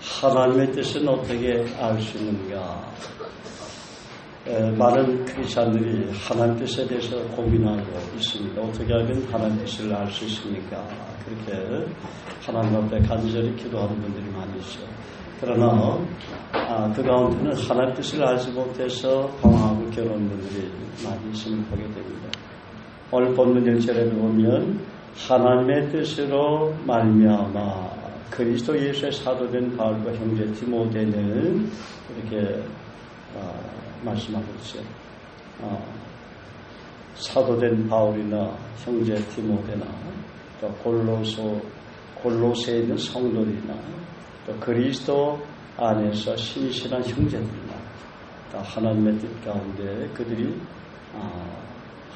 하나님의 뜻은 어떻게 알 수 있는가? 많은 크리스찬들이 하나님 뜻에 대해서 고민하고 있습니다. 어떻게 하면 하나님 뜻을 알 수 있습니까? 그렇게 하나님 앞에 간절히 기도하는 분들이 많이 있어요. 그러나 그 가운데는 하나님 뜻을 알지 못해서 방황하고 괴로운 분들이 많이 있음을 보게 됩니다. 오늘 본문 1절에 보면 하나님의 뜻으로 말미암아 그리스도 예수의 사도된 바울과 형제 디모데는 이렇게 말씀하고 있어요. 사도된 바울이나 형제 디모데나 또 골로새에 있는 성도들이나 또 그리스도 안에서 신실한 형제들이나 또 하나님의 뜻 가운데 그들이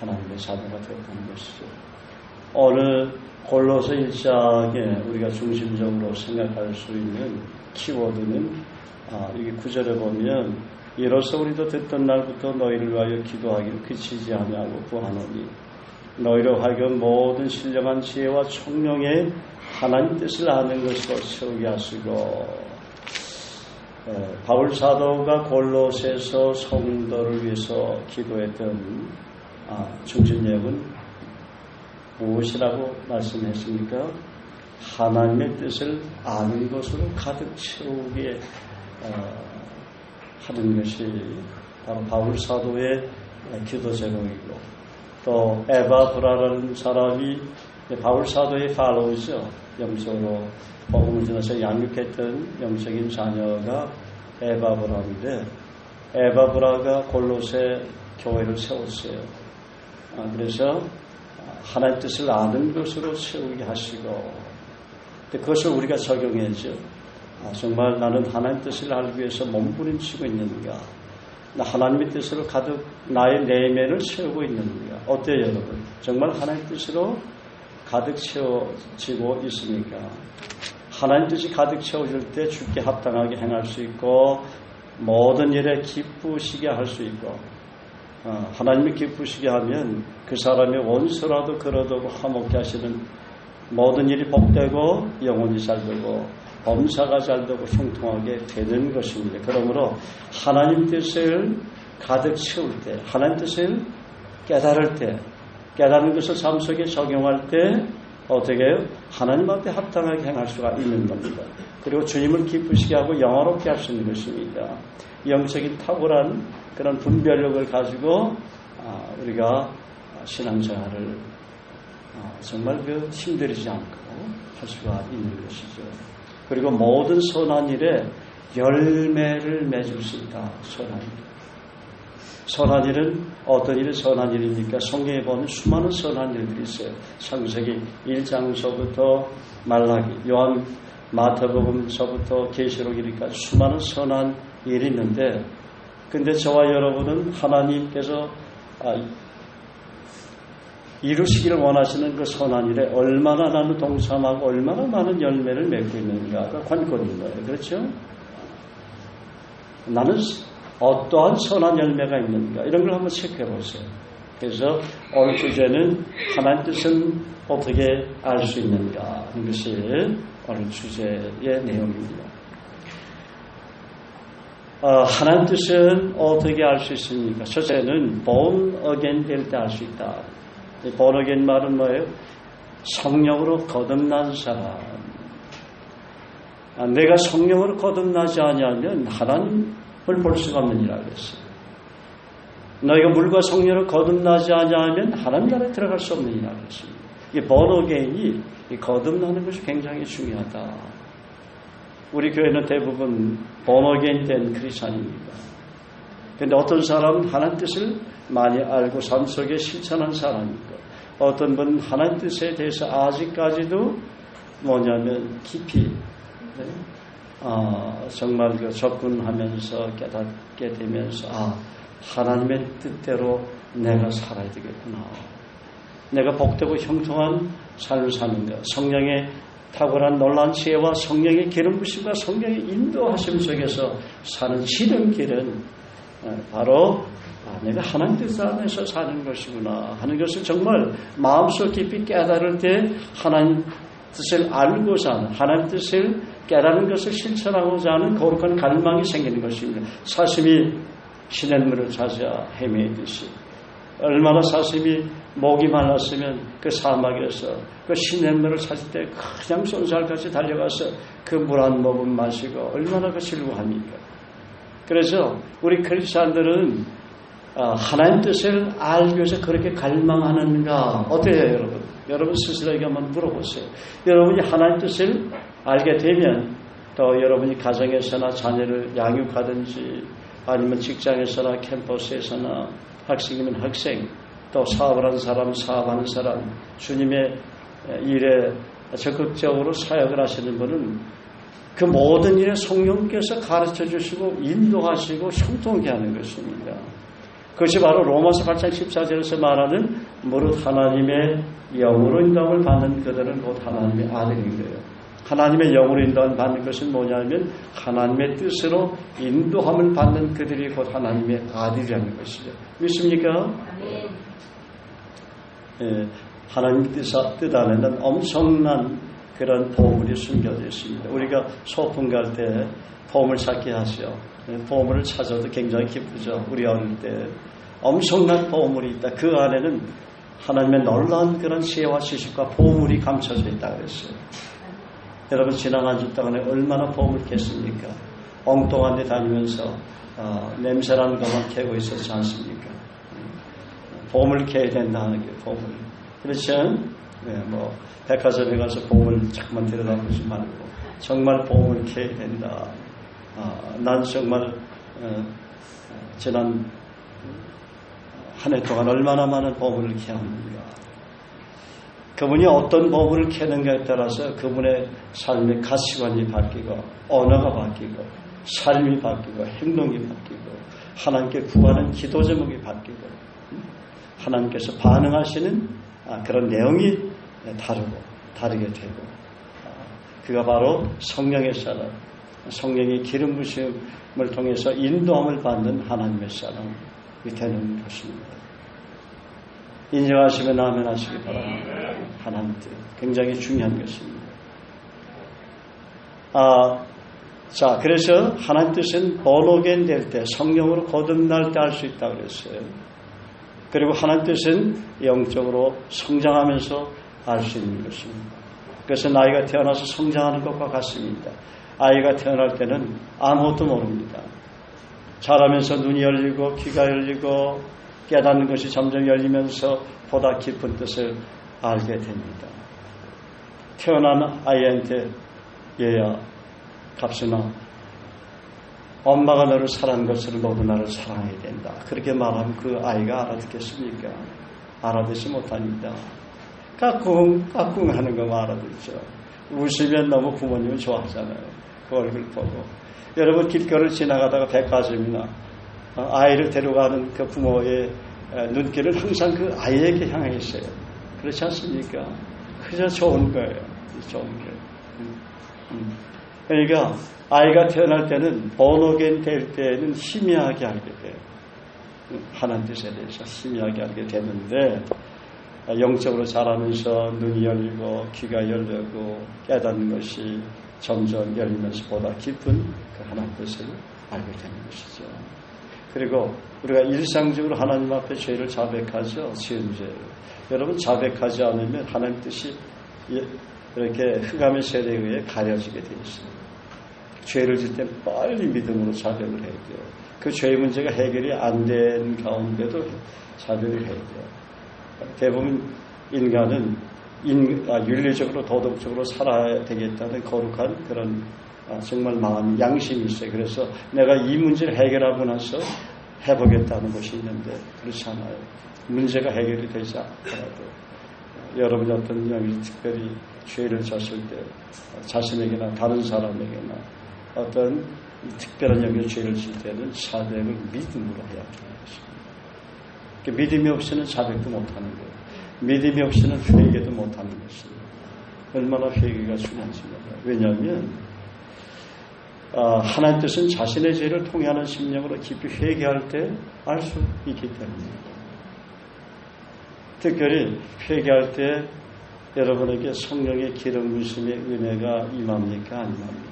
하나님의 자녀가 되었다는 것이죠. 오늘 골로새 1장에 우리가 중심적으로 생각할 수 있는 키워드는 여기 9절에 보면 이로써 우리도 듣던 날부터 너희를 위하여 기도하기를 그치지 아니하고 구하노니 너희로 하여금 모든 신령한 지혜와 총명의 하나님 뜻을 아는 것으로 채우게 하시고 바울 사도가 골로새서 성도를 위해서 기도했던 중심 내용은 무엇이라고 말씀했습니까? 하나님의 뜻을 아는 것으로 가득 채우게 하는 것이 바로 바울 사도의 기도 제목이고 또 에바브라라는 사람이 바울 사도의 팔로우죠. 영적으로 복음을 전해서 양육했던 영적인 자녀가 에바브라인데 에바브라가 골로새 교회를 세웠어요. 그래서 하나님의 뜻을 아는 것으로 채우게 하시고 그것을 우리가 적용해야죠. 정말 나는 하나님의 뜻을 알기 위해서 몸부림치고 있는가? 나 하나님의 뜻으로 가득 나의 내면을 채우고 있는가? 어때요 여러분? 정말 하나님의 뜻으로 가득 채워지고 있습니까? 하나님 뜻이 가득 채워질 때 주께 합당하게 행할 수 있고 모든 일에 기쁘시게 할 수 있고 하나님이 기쁘시게 하면 그 사람의 원수라도 걸어두고 화목케 하시는 모든 일이 복되고 영혼이 잘되고 범사가 잘되고 형통하게 되는 것입니다. 그러므로 하나님 뜻을 가득 채울 때 하나님 뜻을 깨달을 때 깨달은 것을 삶 속에 적용할 때 어떻게 해요? 하나님 앞에 합당하게 행할 수가 있는 겁니다. 그리고 주님을 기쁘시게 하고 영화롭게 할 수 있는 것입니다. 영적인 탁월한 그런 분별력을 가지고 우리가 신앙생활을 정말 힘들이지 않고 할 수가 있는 것이죠. 그리고 모든 선한 일에 열매를 맺을 수 있다. 선한 일. 선한 일은 어떤 일이 선한 일입니까? 성경에 보면 수많은 선한 일들이 있어요. 창세기 1장서부터 말라기, 요한 마태복음서부터 계시록 이르기까지 수많은 선한 일이 있는데 근데 저와 여러분은 하나님께서 이루시기를 원하시는 그 선한 일에 얼마나 나는 동참하고 얼마나 많은 열매를 맺고 있는가가 관건인 거예요. 그렇죠? 나는 어떠한 선한 열매가 있는가 이런 걸 한번 체크해 보세요. 그래서 오늘 주제는 하나님 뜻은 어떻게 알 수 있는가 하는 것이 오늘 주제의 내용입니다. 하나님 뜻은 어떻게 알 수 있습니까? 첫째는 born again 될 때 알 수 있다. born again 말은 뭐예요? 성령으로 거듭난 사람. 내가 성령으로 거듭나지 않으면 하나님을 볼 수가 없느니라 그랬어요. 너희가 물과 성령으로 거듭나지 않으면 하나님 나라에 들어갈 수 없느니라 그랬습니다. 이 born again이 거듭나는 것이 굉장히 중요하다. 우리 교회는 대부분 born again 된 크리스찬입니다. 그런데 어떤 사람은 하나님 뜻을 많이 알고 삶 속에 실천한 사람이고 어떤 분은 하나님 뜻에 대해서 아직까지도 뭐냐면 깊이 정말 접근하면서 깨닫게 되면서 하나님의 뜻대로 내가 살아야 되겠구나. 내가 복되고 형통한 삶을 사는 것, 성령의 탁월한 놀라운 지혜와 성령의 기름 부심과 성령의 인도하심 속에서 사는 지름길은 바로 내가 하나님 뜻 안에서 사는 것이구나 하는 것을 정말 마음속 깊이 깨달을 때 하나님 뜻을 알고자 하는, 하나님 뜻을 깨달은 것을 실천하고자 하는 거룩한 갈망이 생기는 것입니다. 사슴이 시냇물을 찾아 헤매듯이 얼마나 사슴이 목이 말랐으면 그 사막에서 그 시냇물을 찾을 때 그냥 쏜살같이 달려가서 그 물 한 모금 마시고 얼마나 그 즐거워합니까? 그래서 우리 크리스찬들은 하나님 뜻을 알기 위해서 그렇게 갈망하는가? 어때요, 여러분? 여러분 스스로에게 한번 물어보세요. 여러분이 하나님 뜻을 알게 되면 또 여러분이 가정에서나 자녀를 양육하든지 아니면 직장에서나 캠퍼스에서나 학생이면 학생, 또 사업을 하는 사람, 사업하는 사람, 주님의 일에 적극적으로 사역을 하시는 분은 그 모든 일에 성령께서 가르쳐 주시고 인도하시고 형통케 하는 것입니다. 그것이 바로 로마서 8장 14절에서 말하는 무릇 하나님의 영으로 인도함을 받는 그들은 곧 하나님의 아들인 거예요. 하나님의 영으로 인도함을 받는 것은 뭐냐면 하나님의 뜻으로 인도함을 받는 그들이 곧 하나님의 아들이라는 것이죠. 믿습니까? 예, 하나님 뜻 안에는 엄청난 그런 보물이 숨겨져 있습니다. 우리가 소풍 갈 때 보물 찾기 하죠. 보물을 찾아도 굉장히 기쁘죠. 우리 어릴 때 엄청난 보물이 있다. 그 안에는 하나님의 놀라운 그런 지혜와 지식과 보물이 감춰져 있다 그랬어요. 여러분 지나간 주 동안에 얼마나 보물겠습니까? 엉뚱한 데 다니면서 냄새나는 것만 캐고 있었지 않습니까? 보물 캐야 된다 하는 게 보물. 그렇죠? 네, 뭐 백화점에 가서 보물 잠깐만 들여다보지 말고 정말 보물 캐야 된다. 난 정말 지난 한 해 동안 얼마나 많은 보물을 캐었는가. 그분이 어떤 보물을 캐는가에 따라서 그분의 삶의 가치관이 바뀌고 언어가 바뀌고 삶이 바뀌고 행동이 바뀌고 하나님께 구하는 기도 제목이 바뀌고 하나님께서 반응하시는 그런 내용이 다르게 되고 그가 바로 성령의 사람, 성령의 기름 부심을 통해서 인도함을 받는 하나님의 사람이 되는 것입니다. 인정하시면 아멘 하시기 바랍니다. 하나님 뜻 굉장히 중요한 것입니다. 자, 그래서 하나님 뜻은 born 될 때 성령으로 거듭날 때 알 수 있다고 그랬어요. 그리고 하나님 뜻은 영적으로 성장하면서 알 수 있는 것입니다. 그래서 아이가 태어나서 성장하는 것과 같습니다. 아이가 태어날 때는 아무것도 모릅니다. 자라면서 눈이 열리고 귀가 열리고 깨닫는 것이 점점 열리면서 보다 깊은 뜻을 알게 됩니다. 태어난 아이한테 얘야 갑순아 엄마가 너를 사랑한 것으로 너도 나를 사랑해야 된다. 그렇게 말하면 그 아이가 알아듣겠습니까? 알아듣지 못합니다. 까꿍 하는 거 알아듣죠. 웃으면 너무 부모님은 좋아하잖아요. 그 얼굴 보고. 여러분 길거리를 지나가다가 백화점이나 아이를 데려가는 그 부모의 눈길은 항상 그 아이에게 향해 있어요. 그렇지 않습니까? 그저 좋은 거예요. 좋은 거예요. 그러니까 아이가 태어날 때는 born 될 때는 희미하게 알게 돼요. 하나님 뜻에 대해서 희미하게 알게 되는데 영적으로 자라면서 눈이 열리고 귀가 열리고 깨닫는 것이 점점 열리면서 보다 깊은 그 하나님 뜻을 알게 되는 것이죠. 그리고 우리가 일상적으로 하나님 앞에 죄를 자백하죠. 지은 죄를. 여러분 자백하지 않으면 하나님 뜻이 이렇게 흑암의 세대에 의해 가려지게 되어 있습니다. 죄를 질 때 빨리 믿음으로 자백을 해야 돼요. 그 죄의 문제가 해결이 안 된 가운데도 자백을 해야 돼요. 대부분 인간은 윤리적으로 도덕적으로 살아야 되겠다는 거룩한 그런 정말 마음, 양심이 있어요. 그래서 내가 이 문제를 해결하고 나서 해보겠다는 것이 있는데 그렇지 않아요. 문제가 해결이 되지 않더라도 여러분이 어떤 영이 특별히 죄를 졌을 때 자신에게나 다른 사람에게나 어떤 특별한 영의 죄를 질 때는 자백을 믿음으로 해야 되는 것입니다. 믿음이 없이는 자백도 못하는 거예요. 믿음이 없이는 회개도 못하는 것입니다. 얼마나 회개가 중요한지 몰라요. 왜냐하면 하나님 뜻은 자신의 죄를 통해하는 심령으로 깊이 회개할 때 알 수 있기 때문입니다. 특별히 회개할 때 여러분에게 성령의 기름 부으심의 은혜가 임합니까? 안 임합니까?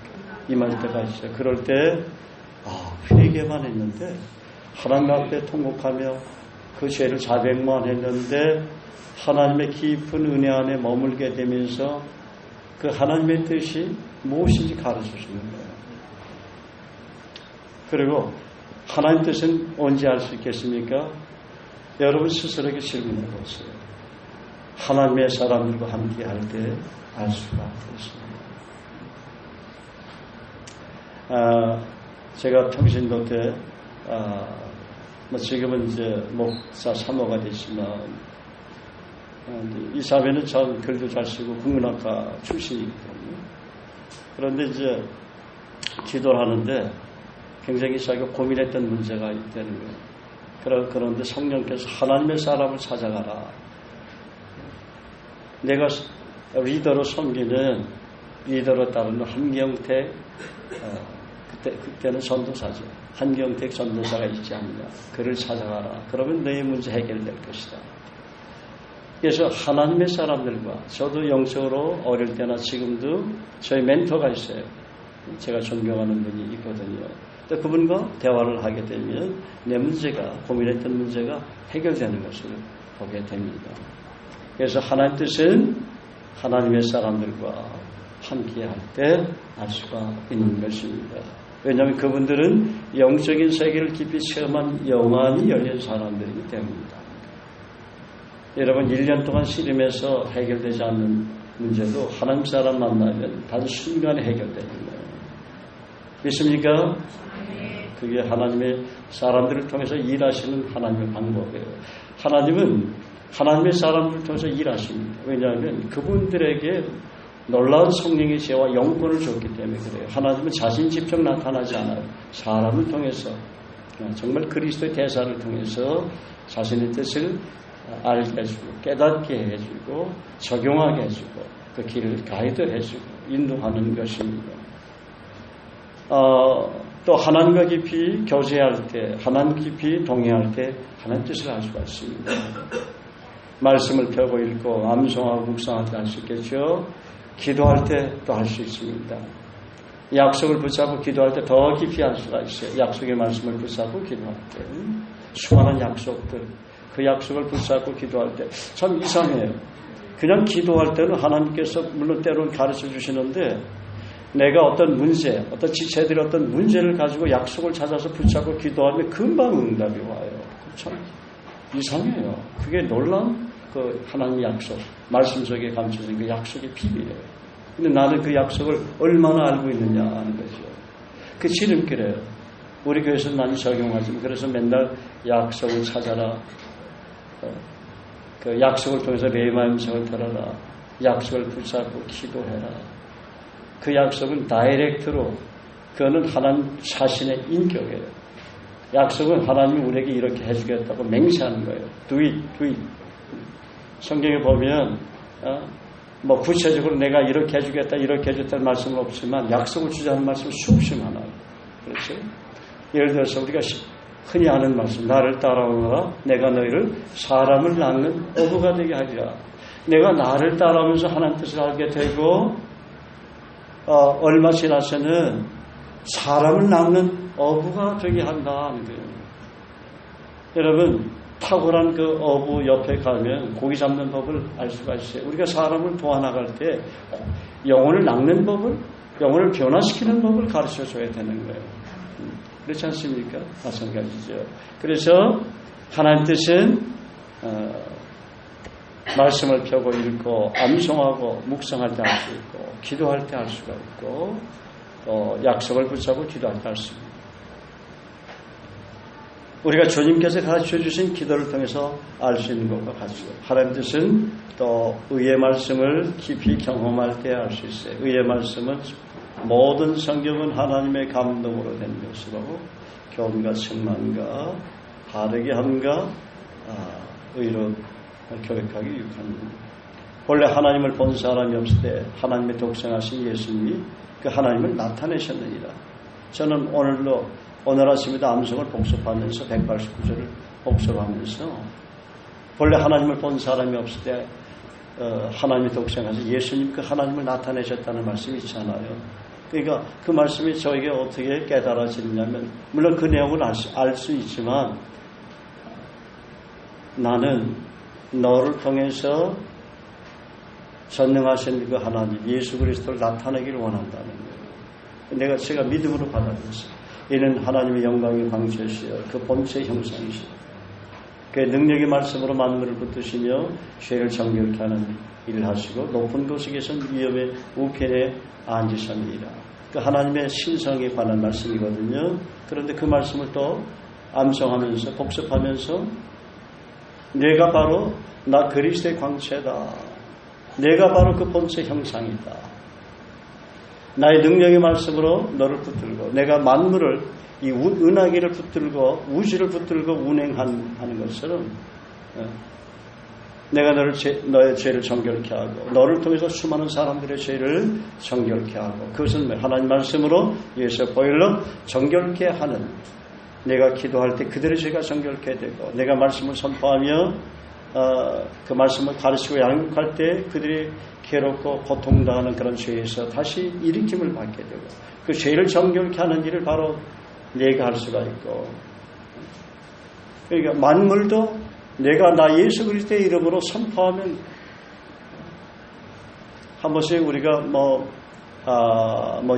임할 때가 있어요. 그럴 때 회개만 했는데 하나님 앞에 통곡하며 그 죄를 자백만 했는데 하나님의 깊은 은혜 안에 머물게 되면서 그 하나님의 뜻이 무엇인지 가르쳐주는 거예요. 그리고 하나님 뜻은 언제 알 수 있겠습니까? 여러분 스스로에게 질문해 보세요. 하나님의 사람들과 함께 할 때 알 수가 있습니다. 제가 평신도 때 지금은 이제 목사 사모가 됐지만 이 사회는 참 글도 잘 쓰고 국문학과 출신이거든요. 그런데 이제 기도를 하는데 굉장히 자기가 고민했던 문제가 있다는 거예요. 그런데 성령께서 하나님의 사람을 찾아가라. 내가 리더로 섬기는 리더로 따르는 한경택 그때는 전도사죠. 한경택 전도사가 있지 않냐. 그를 찾아가라. 그러면 너의 문제 해결될 것이다. 그래서 하나님의 사람들과 저도 영적으로 어릴 때나 지금도 저희 멘토가 있어요. 제가 존경하는 분이 있거든요. 그분과 대화를 하게 되면 내 문제가 고민했던 문제가 해결되는 것을 보게 됩니다. 그래서 하나님 뜻은 하나님의 사람들과 함께 할 때 알 수가 있는 것입니다. 왜냐하면 그분들은 영적인 세계를 깊이 체험한 영안이 열린 사람들이기 때문입니다. 여러분 1년 동안 씨름해서 해결되지 않는 문제도 하나님 사람 만나면 단순간에 해결되는 거예요. 믿습니까? 그게 하나님의 사람들을 통해서 일하시는 하나님의 방법이에요. 하나님은 하나님의 사람들을 통해서 일하십니다. 왜냐하면 그분들에게 놀라운 성령의 지혜와 영권을 줬기 때문에 그래요. 하나님은 자신 직접 나타나지 않아요. 사람을 통해서 정말 그리스도의 대사를 통해서 자신의 뜻을 알게 해주고 깨닫게 해주고 적용하게 해주고 그 길을 가이드해주고 인도하는 것입니다. 또 하나님과 깊이 교제할 때 하나님 깊이 동행할 때 하나님 뜻을 알 수가 있습니다. 말씀을 펴고 읽고 암송하고 묵상할 때 할 수 있겠죠. 기도할 때 또 할 수 있습니다. 약속을 붙잡고 기도할 때 더 깊이 알 수가 있어요. 약속의 말씀을 붙잡고 기도할 때 수많은 약속들 그 약속을 붙잡고 기도할 때 참 이상해요. 그냥 기도할 때는 하나님께서 물론 때로는 가르쳐 주시는데 내가 어떤 문제, 어떤 지체들이 어떤 문제를 가지고 약속을 찾아서 붙잡고 기도하면 금방 응답이 와요. 참 이상해요. 그게 놀라운 그 하나님의 약속, 말씀 속에 감춰진 그 약속의 비밀이에요. 근데 나는 그 약속을 얼마나 알고 있느냐 하는 거죠. 그 지름길에 우리 교회에서는 많이 적용하지만 그래서 맨날 약속을 찾아라. 그 약속을 통해서 레위마의 음성을 들어라. 약속을 붙잡고 기도해라. 그 약속은 다이렉트로 그거는 하나님 자신의 인격이에요. 약속은 하나님이 우리에게 이렇게 해주겠다고 맹세하는 거예요. Do it, do it. 성경에 보면 뭐 구체적으로 내가 이렇게 해주겠다 이렇게 해주겠다는 말씀은 없지만 약속을 주자는 말씀은 수없이 많아요. 그렇죠? 예를 들어서 우리가 흔히 하는 말씀 나를 따라오너라 내가 너희를 사람을 낳는 어부가 되게 하리라. 내가 나를 따라오면서 하나님 뜻을 알게 되고 얼마 지나서는 사람을 낳는 어부가 되게 한다 하는 거예요. 여러분 탁월한 그 어부 옆에 가면 고기 잡는 법을 알 수가 있어요. 우리가 사람을 도와나갈 때 영혼을 낚는 법을 영혼을 변화시키는 법을 가르쳐줘야 되는 거예요. 그렇지 않습니까? 마찬가지죠. 그래서 하나님 뜻은 말씀을 펴고 읽고 암송하고 묵상할 때 할 수 있고 기도할 때 할 수가 있고 또 약속을 붙잡고 기도할 때 할 수 있고 우리가 주님께서 가르쳐 주신 기도를 통해서 알 수 있는 것과 같죠. 하나님 뜻은 또 의의 말씀을 깊이 경험할 때 알 수 있어요. 의의 말씀은 모든 성경은 하나님의 감동으로 된 것으로 교훈과 책망과 바르게 함과 의로 교육하기 유익합니다. 원래 하나님을 본 사람이 없을 때 하나님의 독생하신 예수님이 그 하나님을 나타내셨느니라. 저는 오늘 아침에도 암송을 복습하면서 189절을 복습하면서 원래 하나님을 본 사람이 없을 때 하나님이 독생하셔서 예수님 그 하나님을 나타내셨다는 말씀이 있잖아요. 그러니까 그 말씀이 저에게 어떻게 깨달아지느냐면 물론 그 내용을 알 수 있지만 나는 너를 통해서 전능하신 그 하나님 예수 그리스도를 나타내기를 원한다는 거예요. 제가 믿음으로 받아들였어요. 이는 하나님의 영광의 광채시여 그 본체의 형상이시여 그의 능력의 말씀으로 만물을 붙드시며 죄를 정결케 하는 일을 하시고 높은 곳에 계신 위엄의 우편에 앉으셨느니라. 그 하나님의 신성에 관한 말씀이거든요. 그런데 그 말씀을 또 암송하면서 복습하면서 내가 바로 나 그리스도의 광채다. 내가 바로 그 본체 형상이다. 나의 능력의 말씀으로 너를 붙들고 내가 만물을 이 은하계를 붙들고 우주를 붙들고 운행하는 것처럼 내가 너의 죄를 정결케 하고 너를 통해서 수많은 사람들의 죄를 정결케 하고 그것은 하나님 말씀으로 예수 보일러 정결케 하는 내가 기도할 때 그들의 죄가 정결케 되고 내가 말씀을 선포하며 그 말씀을 가르치고 양육할 때 그들이 괴롭고 고통당하는 그런 죄에서 다시 일으킴을 받게 되고 그 죄를 정결케 하는 일을 바로 내가 할 수가 있고 그러니까 만물도 내가 나 예수 그리스도의 이름으로 선포하면 한 번씩 우리가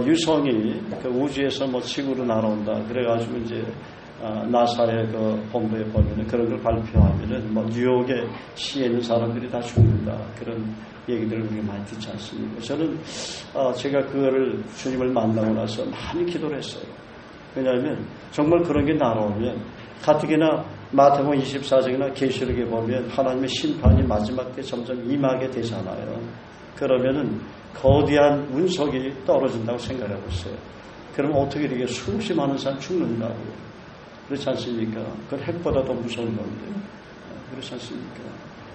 유성이 그 우주에서 지구로 날아온다 그래가지고 이제 나사의 그 본부에 보면은 그런 걸 발표하면은 뉴욕의 시에 있는 사람들이 다 죽는다 그런 얘기들을 우리가 많이 듣지 않습니까? 저는 제가 그거를 주님을 만나고 나서 많이 기도를 했어요. 왜냐하면 정말 그런 게 날아오면 가뜩이나 마태복음 24장이나 계시록에 보면 하나님의 심판이 마지막 때 점점 임하게 되잖아요. 그러면은 거대한 운석이 떨어진다고 생각해 보세요. 그러면 어떻게 되게 수없이 많은 사람 죽는다고. 그렇지 않습니까? 그건 핵보다 더 무서운 건데. 그렇지 않습니까?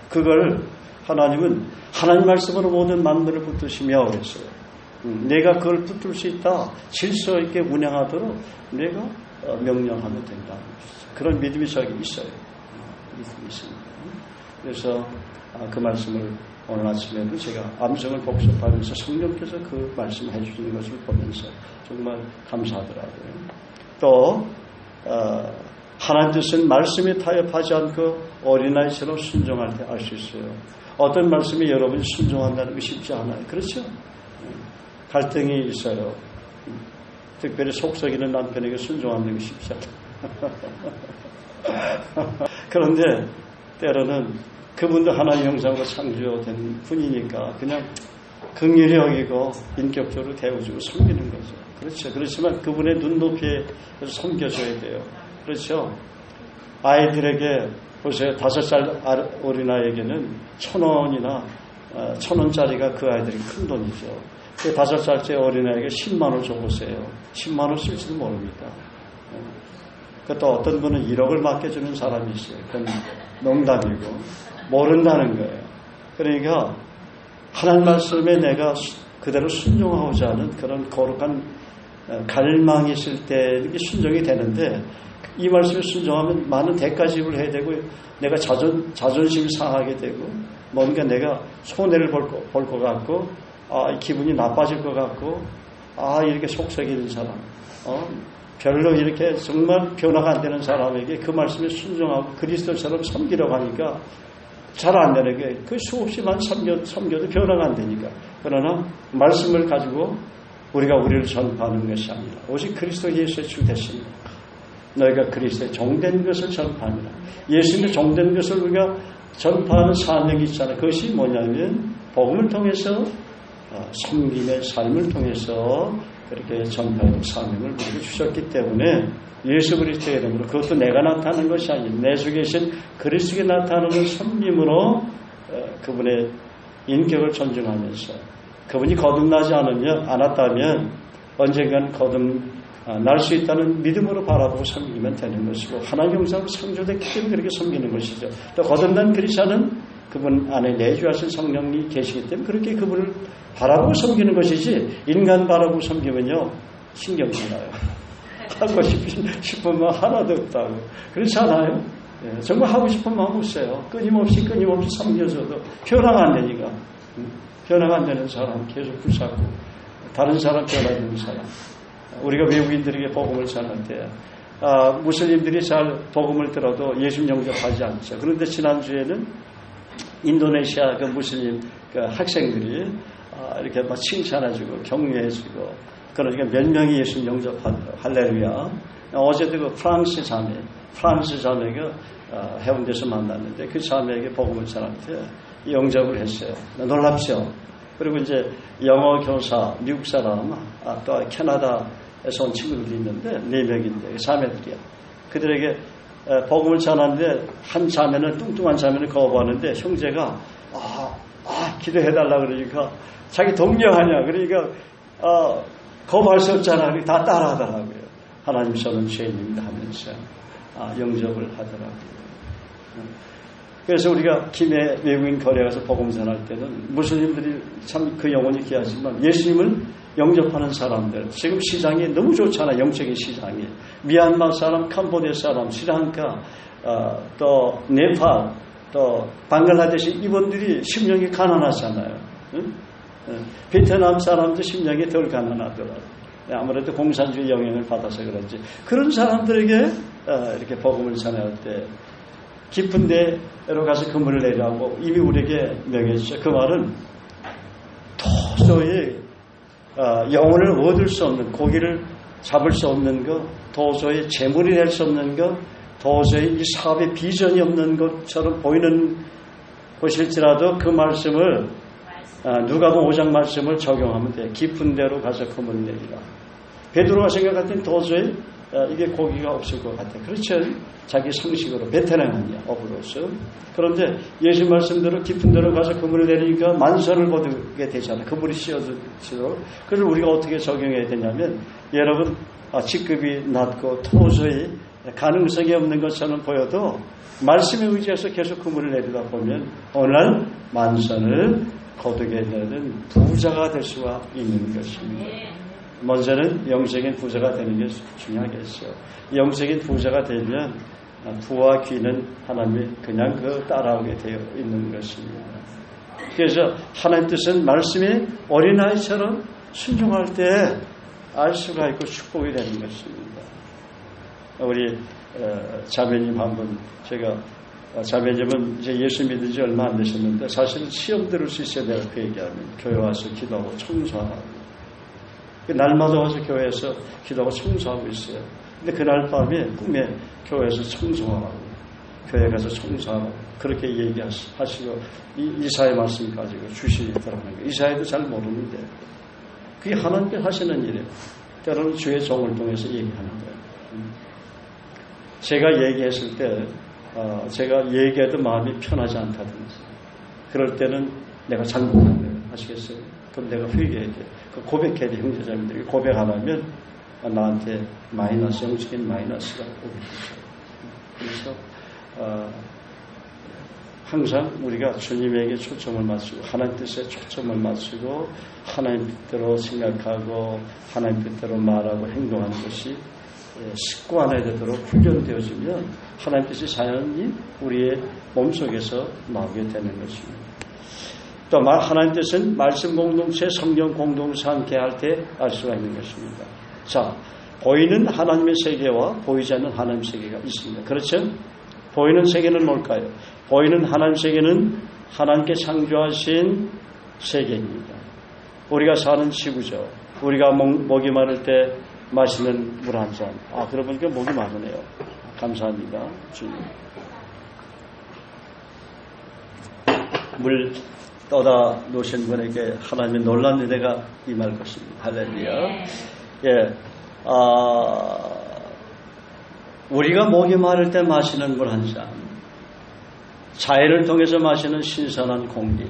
그걸 하나님은 하나님 말씀으로 모든 만물을 붙드시며 그랬어요. 내가 그걸 붙들 수 있다. 질서 있게 운영하도록 내가 명령하면 된다는 것이죠. 그런 믿음이 저에게 있어요. 믿음이 있습니다. 그래서 그 말씀을 오늘 아침에도 제가 암송을 복습하면서 성령께서 그 말씀을 해주시는 것을 보면서 정말 감사하더라고요. 또 하나님 뜻은 말씀에 타협하지 않고 어린아이처럼 순종할 때 알 수 있어요. 어떤 말씀이 여러분이 순종한다는 게 쉽지 않아요. 그렇죠? 갈등이 있어요. 특별히 속 썩이는 남편에게 순종하는 게 쉽지 않아요. 그런데 때로는 그분도 하나님 형상으로 창조된 분이니까 그냥 긍휼히 여기고 인격적으로 대우주고 섬기는 거죠. 그렇죠. 그렇지만 그분의 눈높이에 섬겨줘야 돼요. 그렇죠. 아이들에게 보세요. 5살 어린아이에게는 1,000원이나 1,000원짜리가 그 아이들이 큰 돈이죠. 그 5살째 어린아이에게 10만 원 줘보세요. 10만 원 쓸지도 모릅니다. 그것도 어떤 분은 1억을 맡겨주는 사람이 있어요. 그건 농담이고 모른다는 거예요. 그러니까 하나님 말씀에 내가 그대로 순종하고자 하는 그런 거룩한 갈망이 있을 때 이게 순종이 되는데 이 말씀에 순종하면 많은 대가 지불을 해야 되고 내가 자존심이 상하게 되고 뭔가 내가 손해를 볼 것 같고 기분이 나빠질 것 같고 이렇게 속썩이는 사람 별로 이렇게 정말 변화가 안 되는 사람에게 그 말씀에 순종하고 그리스도처럼 섬기려고 하니까 잘 안 되는 게 그 수없이만 섬겨도 변화가 안 되니까. 그러나 말씀을 가지고 우리가 우리를 전파하는 것이 아니라 오직 그리스도 예수의 주 되십니다. 너희가 그리스도의 종된 것을 전파하니라. 예수님의 종된 것을 우리가 전파하는 사명이 있잖아요. 그것이 뭐냐면 복음을 통해서 섬김의 삶을 통해서 그렇게 전파하는 사명을 우리에게 주셨기 때문에 예수 그리스도의 이름으로 그것도 내가 나타나는 것이 아니라 내 속에 계신 그리스도에 나타나는 섬김으로 그분의 인격을 존중하면서 그분이 거듭나지 않았다면 언젠간 날 수 있다는 믿음으로 바라보고 섬기면 되는 것이고 하나님 형상으로 창조됐기 때문에 그렇게 섬기는 것이죠. 또 거듭난 그리스도는 그분 안에 내주하신 성령이 계시기 때문에 그렇게 그분을 바라보고 섬기는 것이지 인간 바라보고 섬기면요 신경이 나요. 하고 싶으면 하나도 없다고. 그렇지 않아요? 정말 하고 싶은 마음 없어요. 끊임없이 섬겨줘도 변화가 안 되니까. 변화가 안 되는 사람 계속 붙잡고 다른 사람 변화되는 사람. 우리가 외국인들에게 복음을 전할 때 무슬림들이 잘 복음을 들어도 예수 영접하지 않죠. 그런데 지난주에는 인도네시아 그 무슬림 그 학생들이 이렇게 막 칭찬해주고 격려해주고 그러니까 몇 명이 예수 영접하더라고요. 할렐루야. 어제도 그 프랑스 자매가 해운대에서 만났는데 그 자매에게 복음을 전할 때 영접을 했어요. 놀랍죠. 그리고 이제 영어 교사 미국 사람 또 캐나다에서 온 친구들이 있는데 4명인데 자매들이야. 그들에게 복음을 전하는데 한 자매는 뚱뚱한 자매는 거부하는데 형제가 기도해달라 그러니까 자기 동료하냐 그러니까 거부할 수 없잖아. 그러니까 다 따라하더라고요. 하나님 저는 죄인입니다 하면서 영접을 하더라고요. 그래서 우리가 김해 외국인 거리에 가서 복음 전할 때는 무슬림들이 참 그 영혼이 귀하지만 예수님을 영접하는 사람들 지금 시장이 너무 좋잖아. 영적인 시장이 미얀마 사람, 캄보디아 사람, 스리랑카 또 네팔 또 방글라데시 이분들이 심령이 가난하잖아요. 응? 베트남 사람도 심령이 덜 가난하더라고요. 아무래도 공산주의 영향을 받아서 그런지 그런 사람들에게 이렇게 복음을 전할 때 깊은 데로 가서 그물을 내라고 이미 우리에게 명해주죠. 그 말은 도저히 영혼을 얻을 수 없는 고기를 잡을 수 없는 것 도저히 재물이 될 수 없는 것 도저히 이 사업에 비전이 없는 것처럼 보이는 것일지라도 그 말씀을 누가복음 5장 말씀을 적용하면 돼. 깊은 데로 가서 그물을 내리라. 베드로가 생각했더니 도저히 이게 고기가 없을 것 같아. 그렇죠. 자기 상식으로 베테랑이야 업으로서. 그런데 예수 말씀대로 깊은 데로 가서 그물을 내리니까 만선을 거두게 되잖아. 그물이 씌어질수록. 그래서 우리가 어떻게 적용해야 되냐면 여러분 직급이 낮고 도저히 가능성이 없는 것처럼 보여도 말씀에 의지해서 계속 그물을 내리다 보면 오늘 만선을 거두게 되는 부자가 될 수가 있는 것입니다. 먼저는 영적인 부자가 되는 게 중요하겠어요. 영적인 부자가 되면 부와 귀는 하나님이 그냥 따라오게 되어 있는 것입니다. 그래서 하나님 뜻은 말씀이 어린아이처럼 순종할 때 알 수가 있고 축복이 되는 것입니다. 우리 자매님 한번 제가 자매님은 이제 예수 믿은 지 얼마 안 되셨는데 사실은 시험 들을 수 있어야 내가 그 얘기하면 교회 와서 기도하고 청소하고 날마다 와서 교회에서 기도하고 청소하고 있어요. 근데 그날 밤에 꿈에 교회에서 청소하고 교회 가서 청소하고 그렇게 얘기하시고 이사의 말씀 가지고 주시더라는 거예요. 이사야도 잘 모르는데 그게 하나님께서 하시는 일이에요. 때로는 주의 종을 통해서 얘기하는 거예요. 제가 얘기했을 때 제가 얘기해도 마음이 편하지 않다든지 그럴 때는 내가 잘못한 거예요. 아시겠어요? 그럼 내가 회개해야 돼요. 고백해야 돼요. 형제자매들이 고백 안 하면 나한테 마이너스, 영적인 마이너스가 오게 되죠. 그래서 항상 우리가 주님에게 초점을 맞추고 하나님 뜻에 초점을 맞추고 하나님 뜻대로 생각하고 하나님 뜻대로 말하고 행동하는 것이 습관화되도록 훈련되어지면 하나님 뜻이 자연히 우리의 몸속에서 나오게 되는 것입니다. 또 하나님 뜻은 말씀 공동체, 성경 공동체 함께 할 때 알 수가 있는 것입니다. 자, 보이는 하나님의 세계와 보이지 않는 하나님의 세계가 있습니다. 그렇죠? 보이는 세계는 뭘까요? 보이는 하나님 세계는 하나님께 창조하신 세계입니다. 우리가 사는 지구죠. 우리가 목이 마를 때 마시는 물 한 잔. 그러고 보니까 목이 마르네요. 감사합니다. 주님. 물 떠다 놓으신 분에게 하나님의 놀라운 은혜가 임할 것입니다. 할렐루야. 예. 우리가 목이 마를 때 마시는 물 한 잔. 자연을 통해서 마시는 신선한 공기.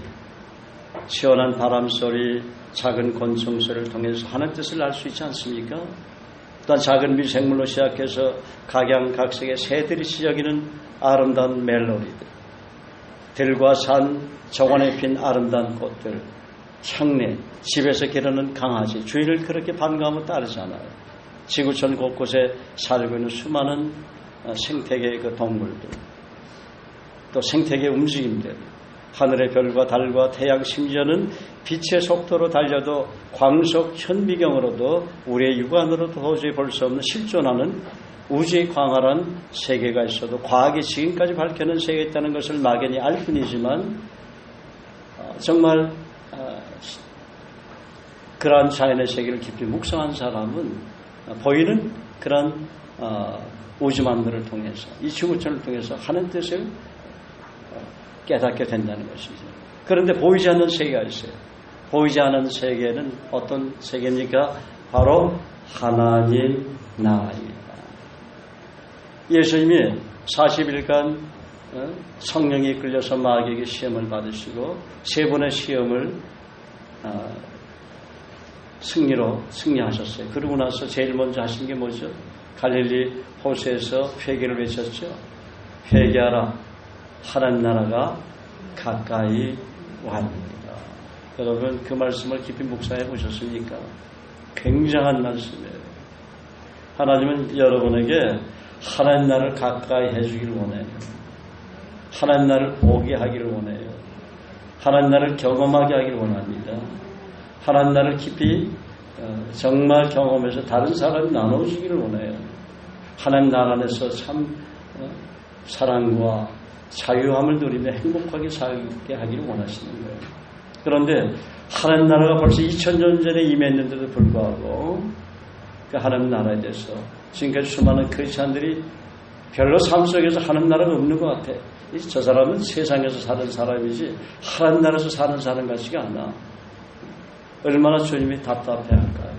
시원한 바람 소리, 작은 곤충 소리를 통해서 하나님 뜻을 알 수 있지 않습니까? 또한 작은 미생물로 시작해서 각양각색의 새들이 지저귀는 아름다운 멜로디들, 들과 산, 정원에 핀 아름다운 꽃들, 향내, 집에서 기르는 강아지, 주인을 그렇게 반가우며 따르잖아요. 지구촌 곳곳에 살고 있는 수많은 생태계의 그 동물들, 또 생태계 움직임들, 하늘의 별과 달과 태양, 심지어는 빛의 속도로 달려도 광속 현미경으로도 우리의 육안으로도 도저히 볼 수 없는 실존하는 우주의 광활한 세계가 있어도 과학이 지금까지 밝혀낸 세계가 있다는 것을 막연히 알 뿐이지만 정말 그러한 자연의 세계를 깊이 묵상한 사람은 보이는 그런 우주만물을 통해서 이 지구촌을 통해서 하는 뜻을 깨닫게 된다는 것이죠. 그런데 보이지 않는 세계가 있어요. 보이지 않는 세계는 어떤 세계입니까? 바로 하나님 나라입니다. 예수님이 40일간 성령이 이끌려서 마귀에게 시험을 받으시고 세 번의 시험을 승리하셨어요. 그러고 나서 제일 먼저 하신 게 뭐죠? 갈릴리 호수에서 회개를 외쳤죠. 회개하라. 하나님 나라가 가까이 왔습니다. 여러분 그 말씀을 깊이 묵상해 보셨습니까? 굉장한 말씀이에요. 하나님은 여러분에게 하나님 나라를 가까이 해주기를 원해요. 하나님 나라를 보게 하기를 원해요. 하나님 나라를 경험하게 하기를 원합니다. 하나님 나라를 깊이 정말 경험해서 다른 사람이 나눠주기를 원해요. 하나님 나라 안에서 참 사랑과 자유함을 누리며 행복하게 살게 하기를 원하시는 거예요. 그런데 하나님 나라가 벌써 2000년 전에 임했는데도 불구하고 그 하나님 나라에 대해서 지금까지 수많은 크리스찬들이 별로 삶 속에서 하나님 나라가 없는 것 같아. 저 사람은 세상에서 사는 사람이지 하나님 나라에서 사는 사람 같지가 않아. 얼마나 주님이 답답해할까요?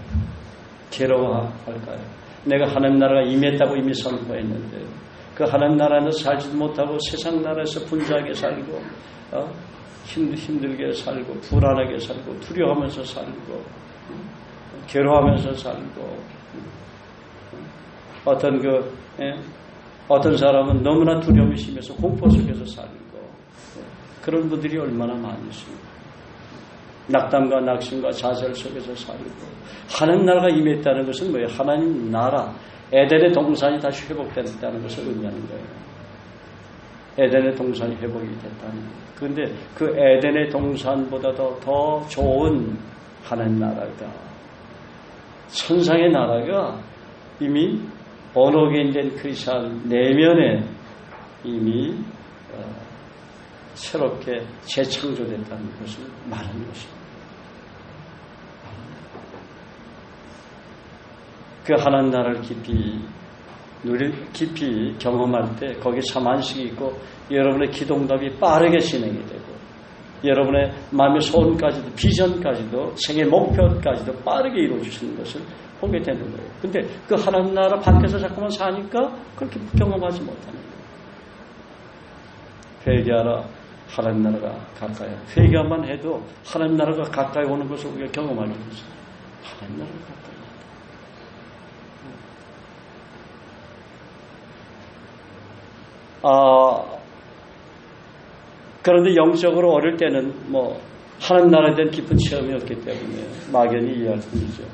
괴로워할까요? 내가 하나님 나라가 임했다고 이미 선포했는데 그 하나님 나라에서 살지도 못하고 세상 나라에서 분주하게 살고 힘들게 살고 불안하게 살고 두려워하면서 살고 괴로워하면서 살고 어떤 사람은 너무나 두려움이 심해서 공포 속에서 살고 그런 분들이 얼마나 많이 있습니다. 낙담과 낙심과 좌절 속에서 살고 하나님 나라가 임했다는 것은 뭐예요? 하나님 나라 에덴의 동산이 다시 회복됐다는 것을 의미하는 거예요. 에덴의 동산이 회복이 됐다는 거예요. 그런데 그 에덴의 동산보다도 더 좋은 하나님 나라가 천상의 나라가 이미 언어개인된 크리스찬 내면에 이미 새롭게 재창조됐다는 것을 말하는 것입니다. 그 하나님 나라를 깊이 경험할 때 거기에 참 안식이 있고 여러분의 기도응답이 빠르게 진행이 되고 여러분의 마음의 소원까지도 비전까지도 생애 목표까지도 빠르게 이루어지시는 것을 보게 되는 거예요. 근데 그 하나님 나라 밖에서 자꾸만 사니까 그렇게 경험하지 못하는 거예요. 회개하라. 하나님 나라가 가까이. 회개만 해도 하나님 나라가 가까이 오는 것을 우리가 경험하는 것이죠. 하나님 나라가 가까이. 그런데 영적으로 어릴 때는 하나님 나라에 대한 깊은 체험이 없기 때문에 막연히 이해할 뿐이죠.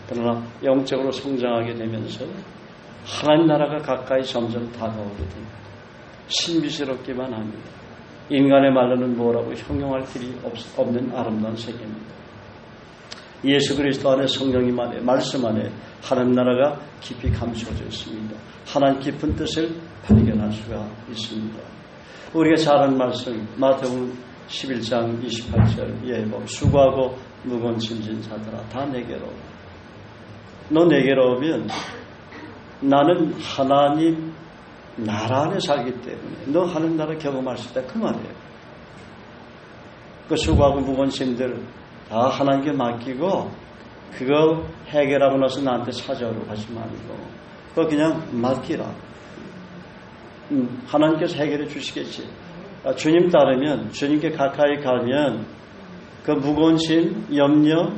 그러나 영적으로 성장하게 되면서 하나님 나라가 가까이 점점 다가오게 됩니다. 신비스럽기만 합니다. 인간의 말로는 뭐라고 형용할 길이 없는 아름다운 세계입니다. 예수 그리스도 안에 성령님 안에 말씀 안에 하나님 나라가 깊이 감춰져 있습니다. 하나님 깊은 뜻을 발견할 수가 있습니다. 우리가 잘 아는 말씀 마태복음 11장 28절 예복 수고하고 무거운 짐진 자들아 다 내게로 너 내게로 오면 나는 하나님 나라 안에 살기 때문에 너 하는 나라 경험할 수 있다 그 말이에요. 그 수고하고 무거운 짐들 다 하나님께 맡기고 그거 해결하고 나서 나한테 찾아오라고 하지 말고 그거 그냥 맡기라. 하나님께서 해결해 주시겠지. 주님 따르면 주님께 가까이 가면 그 무거운 짐, 염려,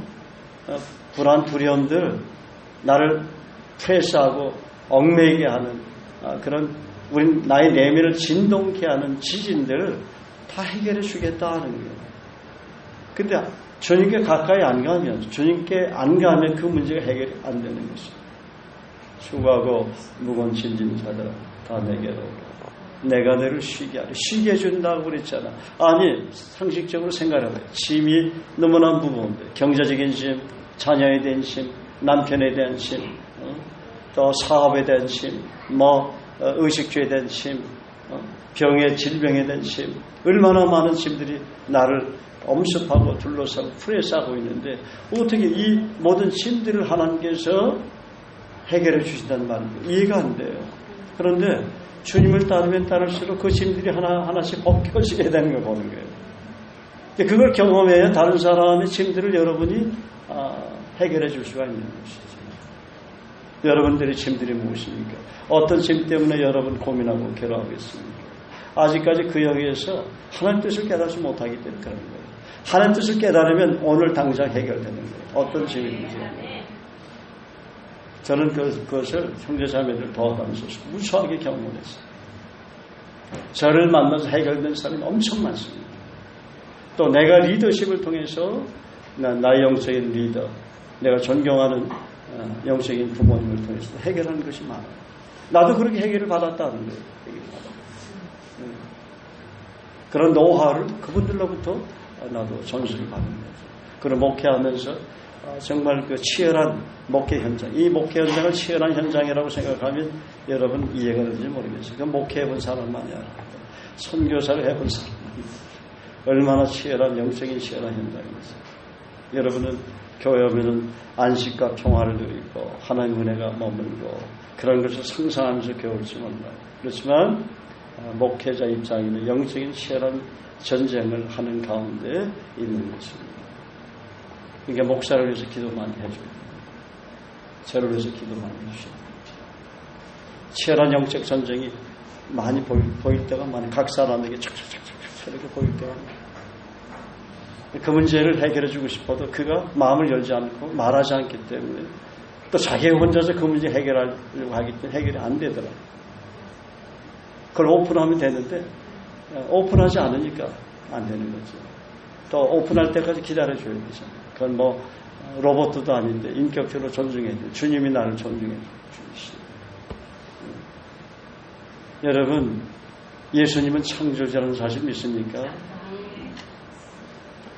불안, 두려움들 나를 프레스하고 얽매이게 하는 그런 우리 나의 내면을 진동케 하는 지진들 다 해결해 주겠다 하는 거예요. 근데 주님께 가까이 안 가면 주님께 안 가면 그 문제가 해결이 안 되는 것이에요. 수고하고 무거운 짐진 자들아 다 내게로 오라. 내가 너를 쉬게 하리. 쉬게 해준다고 그랬잖아. 아니, 상식적으로 생각해봐요. 짐이 너무나 무거운데, 경제적인 짐, 자녀에 대한 짐, 남편에 대한 짐, 또 사업에 대한 짐, 의식주에 대한 짐, 병의 질병에 대한 짐, 얼마나 많은 짐들이 나를 엄습하고 둘러싸고 풀에싸고 있는데, 어떻게 이 모든 짐들을 하나님께서 해결해 주신다는 말입니다. 이해가 안 돼요. 그런데 주님을 따르면 따를수록 그 짐들이 하나하나씩 벗겨지게 되는 걸 보는 거예요. 그걸 경험해야 다른 사람의 짐들을 여러분이 해결해 줄 수가 있는 것이죠. 여러분들의 짐들이 무엇입니까? 어떤 짐 때문에 여러분 고민하고 괴로워하고 있습니까? 아직까지 그 영역에서 하나님 뜻을 깨닫지 못하기 때문에 그런 거예요. 하나님 뜻을 깨달으면 오늘 당장 해결되는 거예요. 어떤 짐인지. 저는 그것을 형제자매들 도와가면서 무수하게 경험했어요. 저를 만나서 해결된 사람이 엄청 많습니다. 또 내가 리더십을 통해서 나의 영적인 리더, 내가 존경하는 영적인 부모님을 통해서 해결하는 것이 많아요. 나도 그렇게 해결을 받았다는 거예요. 그런 노하우를 그분들로부터 나도 전수를 받는 거죠. 그런 목회하면서 정말 그 치열한 목회 현장, 이 목회 현장을 치열한 현장이라고 생각하면 여러분 이해가 되는지 모르겠어요. 그 목회해본 사람만이 알아요. 선교사를 해본 사람만이 얼마나 치열한 영적인 치열한 현장이었어요. 여러분은 교회 오면은 안식과 평화를 누리고 하나님의 은혜가 머물고 그런 것을 상상하면서 겨울지 몰라요. 그렇지만 목회자 입장에는 영적인 치열한 전쟁을 하는 가운데 있는 것입니다. 그러니까 목사를 위해서 기도 많이 해줘야 돼요. 저를 위해서 기도 많이 해주셔야 돼요. 치열한 영적 전쟁이 많이 보일 때가 많이 각 사람에게 촥촥촥촥 이렇게 보일 때가 많아요. 그 문제를 해결해 주고 싶어도 그가 마음을 열지 않고 말하지 않기 때문에 또 자기 혼자서 그 문제 해결하려고 하기 때문에 해결이 안 되더라고요. 그걸 오픈하면 되는데 오픈하지 않으니까 안 되는 거죠. 또 오픈할 때까지 기다려줘야 되잖아요. 그건 로봇도 아닌데 인격적으로 존중해야 돼요. 주님이 나를 존중해 주시죠. 여러분, 예수님은 창조주라는 사실 믿습니까?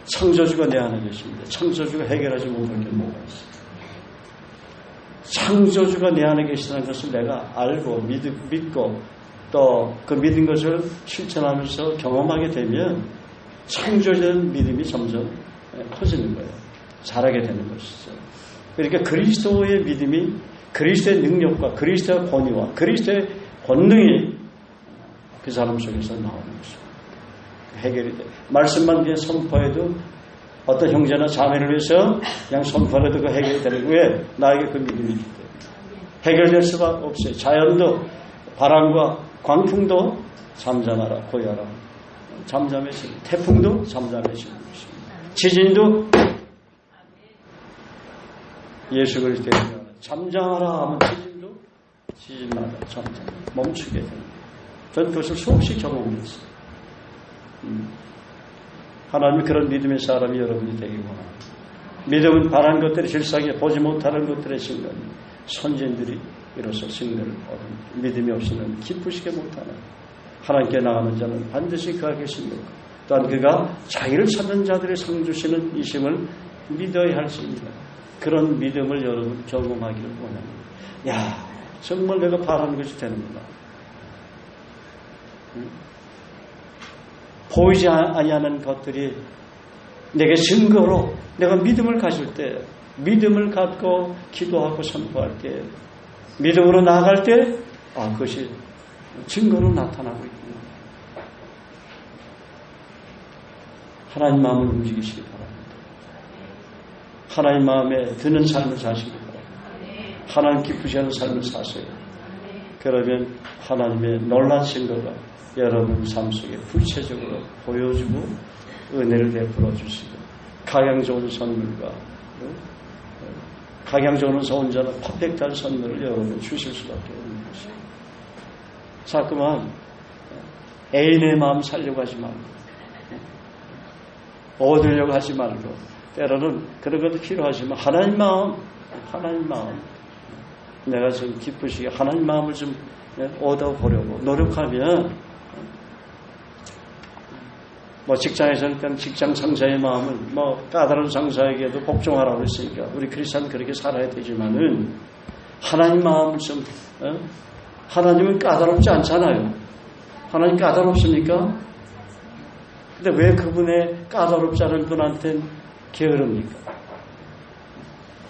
창조주가 내 안에 계십니다. 창조주가 해결하지 못할 게 뭐가 있어요? 창조주가 내 안에 계시다는 것을 내가 알고 믿고 또 그 믿은 것을 실천하면서 경험하게 되면 창조된 믿음이 점점 커지는 거예요. 자라게 되는 것이죠. 그러니까 그리스도의 믿음이 그리스도의 능력과 그리스도의 권위와 그리스도의 권능이 그 사람 속에서 나오는 것입니다. 해결이 돼. 말씀만 그냥 선포해도 어떤 형제나 자매를 위해서 그냥 선포해도 그 해결이 되는 왜 나에게 그 믿음이 있기 때문에 해결될 수가 없어요. 자연도 바람과 광풍도 잠잠하라 고요하라 잠잠해지고 태풍도 잠잠해지는 것입니다. 지진도 예수 그리스도의 잠잠하라 하면 지진마다 잠잠 멈추게 됩니다. 저는 그것을 수없이 경험했어요. 하나님이 그런 믿음의 사람이 여러분이 되기 원합니다. 믿음은 바란 것들이 실상에 보지 못하는 것들의 증거는 선진들이 이로써 증거를 얻은 믿음이 없이는 기쁘시게 못하는 하나님께 나가는 자는 반드시 그가 계십니다. 또한 그가 자기를 찾는 자들의 상 주시는 이심을 믿어야 할 것입니다. 그런 믿음을 여러분 경험하기를 원합니다. 야, 정말 내가 바라는 것이 되는구나. 보이지 아니하는 것들이 내게 증거로 내가 믿음을 가질 때 믿음을 갖고 기도하고 선포할 때 믿음으로 나아갈 때 그것이 증거로 나타나고 있구나. 하나님 마음을 움직이시기 바랍니다. 하나님 마음에 드는 삶을 사시기 바랍니다. 하나님 기쁘시는 삶을 사세요. 그러면 하나님의 놀라운 증거가 여러분 삶 속에 구체적으로 보여주고 은혜를 베풀어 주시고 각양 좋은 선물과 각양 좋은 온전한 퍼펙트한 선물을 여러분 주실 수밖에 없는 것입니다. 자꾸만 애인의 마음 살려고 하지 말고 얻으려고 하지 말고 때로는 그런 것도 필요하지만 하나님 마음 내가 좀 기쁘시게 하나님 마음을 좀 얻어보려고 노력하면 뭐 직장에서는 그냥 직장 상사의 마음을 뭐 까다로운 상사에게도 복종하라고 했으니까 우리 크리스찬은 그렇게 살아야 되지만은 하나님 마음을 좀 하나님은 까다롭지 않잖아요. 하나님 까다롭습니까? 근데 왜 그분의 까다롭지 않은 분한테는 게으릅니까?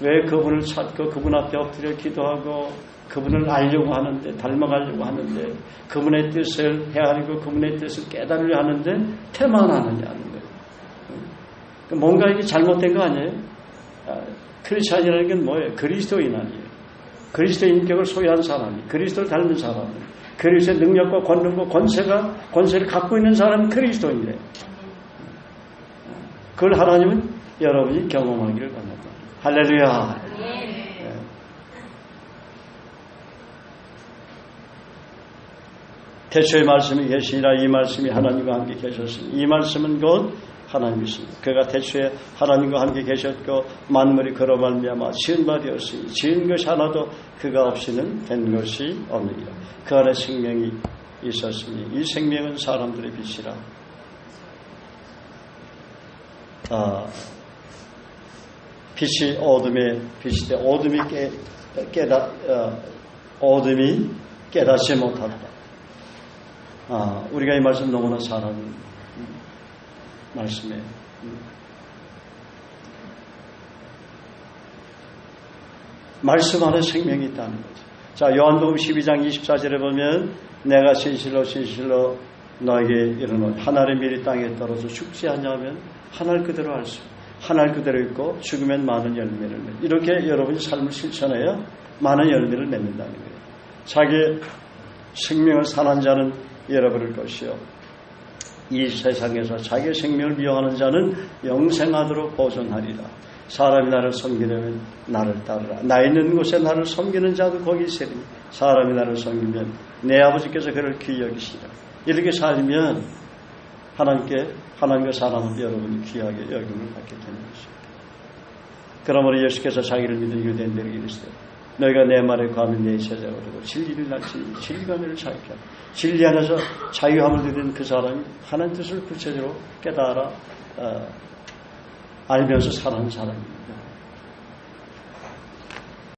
왜 그분을 찾고 그분 앞에 엎드려 기도하고 그분을 알려고 하는데 닮아가려고 하는데 그분의 뜻을 헤아리고 그분의 뜻을 깨달으려 하는데 태만하느냐는 거예요. 뭔가 이게 잘못된 거 아니에요? 크리스찬이라는 게 뭐예요? 그리스도인 아니에요. 그리스도의 인격을 소유한 사람이, 그리스도를 닮은 사람이, 그리스도의 능력과 권능과 권세를 갖고 있는 사람이 그리스도인이래요. 그걸 하나님은 여러분이 경험하기를 원합니다. 할렐루야. 태초의 말씀이 계시니라. 이 말씀이 하나님과 함께 계셨으니 이 말씀은 곧 하나님이십니다. 그가 태초에 하나님과 함께 계셨고 만물이 그로 말미암아 지은 바 되었으니 지은 것이 하나도 그가 없이는 된 것이 없느니라. 그 안에 생명이 있었으니 이 생명은 사람들의 빛이라. 빛이 어둠의 빛이 되 어둠이 깨닫지 못한다. 우리가 이 말씀 너무나 잘하는 말씀이에요. 말씀 안에 생명이 있다는 거죠. 자, 요한복음 12장 24절에 보면 내가 진실로 너에게 이르노니 한 알의 밀이 땅에 떨어져 죽지 않냐면 한 알 그대로 할 수 한 알 그대로 있고 죽으면 많은 열매를 맺는 이렇게 여러분이 삶을 실천해야 많은 열매를 맺는다는 거예요. 자기의 생명을 산한 자는 잃어버릴 것이요 이 세상에서 자기의 생명을 미워하는 자는 영생하도록 보존하리라. 사람이 나를 섬기려면 나를 따르라. 나 있는 곳에 나를 섬기는 자도 거기 있으리니 사람이 나를 섬기면 내 아버지께서 그를 귀히 여기시리라. 이렇게 살면 하나님과 사람은 여러분이 귀하게 여김을 받게 되는 것입니다. 그러므로 예수께서 자기를 믿는 유대인들에게 이르시되 너희가 내 말에 거하면 내 제자가 되고 진리를 알지니 진리가 너를 자유케 하라. 진리 안에서 자유함을 누리는 그 사람이 하나님 뜻을 구체적으로 깨달아 알면서 살아가는 사람입니다.